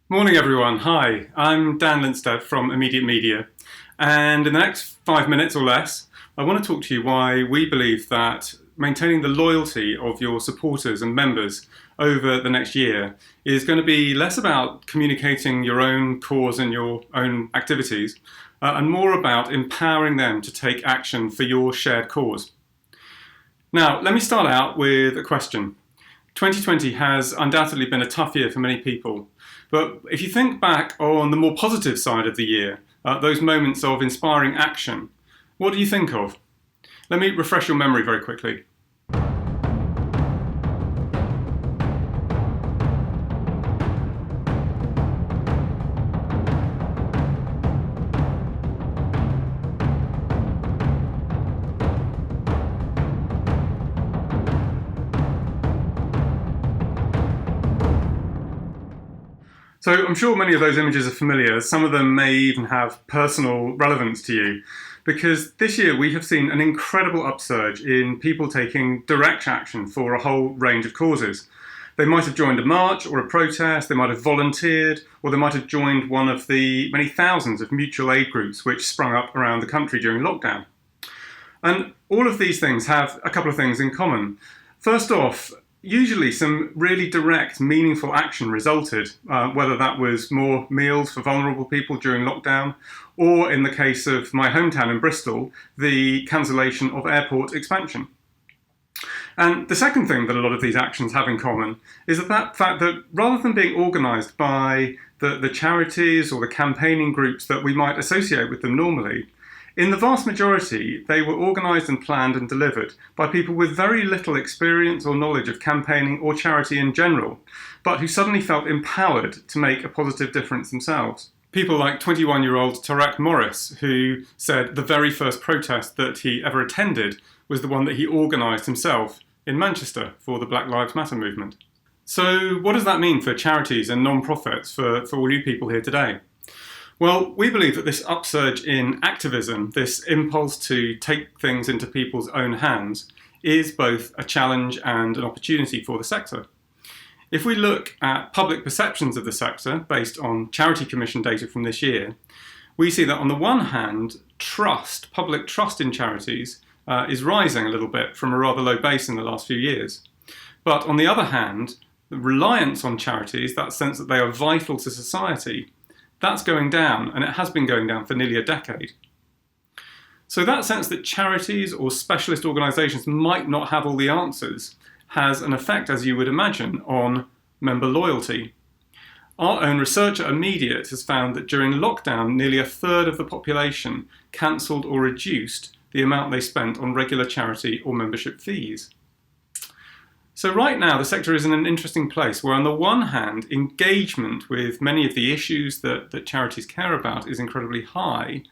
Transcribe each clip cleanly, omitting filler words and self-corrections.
Morning everyone, hi, I'm Dan Linstead from Immediate Media, and in the next 5 minutes or less I want to talk to you why we believe that maintaining the loyalty of your supporters and members over the next year is going to be less about communicating your own cause and your own activities and more about empowering them to take action for your shared cause. Now, let me start out with a question. 2020 has undoubtedly been a tough year for many people, but if you think back on the more positive side of the year, those moments of inspiring action, what do you think of? Let me refresh your memory very quickly. So I'm sure many of those images are familiar. Some of them may even have personal relevance to you, because this year we have seen an incredible upsurge in people taking direct action for a whole range of causes. They might have joined a march or a protest, they might have volunteered, or they might have joined one of the many thousands of mutual aid groups which sprung up around the country during lockdown. And all of these things have a couple of things in common. First off, usually some really direct, meaningful action resulted, whether that was more meals for vulnerable people during lockdown, or in the case of my hometown in Bristol, the cancellation of airport expansion. And the second thing that a lot of these actions have in common is that fact that rather than being organised by the charities or the campaigning groups that we might associate with them normally, in the vast majority, they were organised and planned and delivered by people with very little experience or knowledge of campaigning or charity in general, but who suddenly felt empowered to make a positive difference themselves. People like 21-year-old Tarek Morris, who said the very first protest that he ever attended was the one that he organised himself in Manchester for the Black Lives Matter movement. So what does that mean for charities and non-profits, for all you people here today? Well, we believe that this upsurge in activism, this impulse to take things into people's own hands, is both a challenge and an opportunity for the sector. If we look at public perceptions of the sector based on Charity Commission data from this year, we see that on the one hand, public trust in charities is rising a little bit from a rather low base in the last few years. But on the other hand, the reliance on charities, that sense that they are vital to society, that's going down, and it has been going down for nearly a decade. So that sense that charities or specialist organisations might not have all the answers has an effect, as you would imagine, on member loyalty. Our own research at Immediate has found that during lockdown, nearly a third of the population cancelled or reduced the amount they spent on regular charity or membership fees. So right now, the sector is in an interesting place where, on the one hand, engagement with many of the issues that charities care about is incredibly high,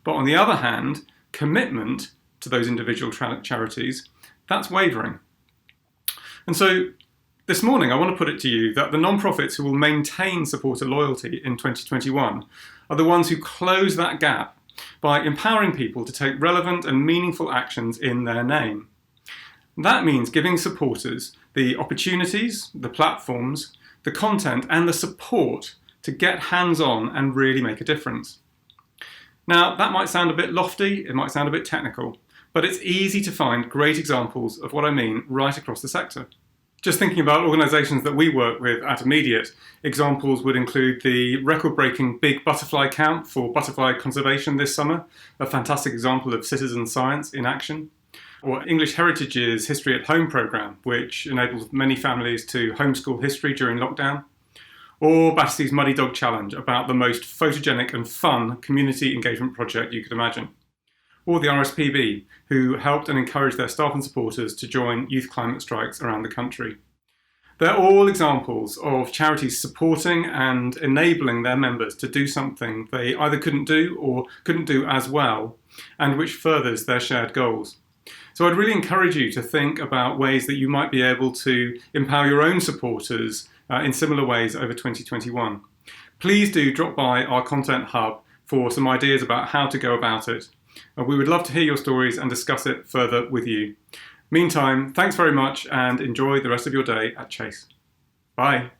but on the other hand, commitment to those individual charities, that's wavering. And so this morning, I want to put it to you that the non-profits who will maintain supporter loyalty in 2021 are the ones who close that gap by empowering people to take relevant and meaningful actions in their name. That means giving supporters the opportunities, the platforms, the content and the support to get hands-on and really make a difference. Now, that might sound a bit lofty, it might sound a bit technical, but it's easy to find great examples of what I mean right across the sector. Just thinking about organisations that we work with at Immediate, examples would include the record-breaking Big Butterfly Count for butterfly conservation this summer, a fantastic example of citizen science in action. Or English Heritage's History at Home programme, which enables many families to homeschool history during lockdown. Or Battersea's Muddy Dog Challenge, about the most photogenic and fun community engagement project you could imagine. Or the RSPB, who helped and encouraged their staff and supporters to join youth climate strikes around the country. They're all examples of charities supporting and enabling their members to do something they either couldn't do or couldn't do as well, and which furthers their shared goals. So I'd really encourage you to think about ways that you might be able to empower your own supporters in similar ways over 2021. Please do drop by our content hub for some ideas about how to go about it. We would love to hear your stories and discuss it further with you. Meantime, thanks very much and enjoy the rest of your day at Chase. Bye.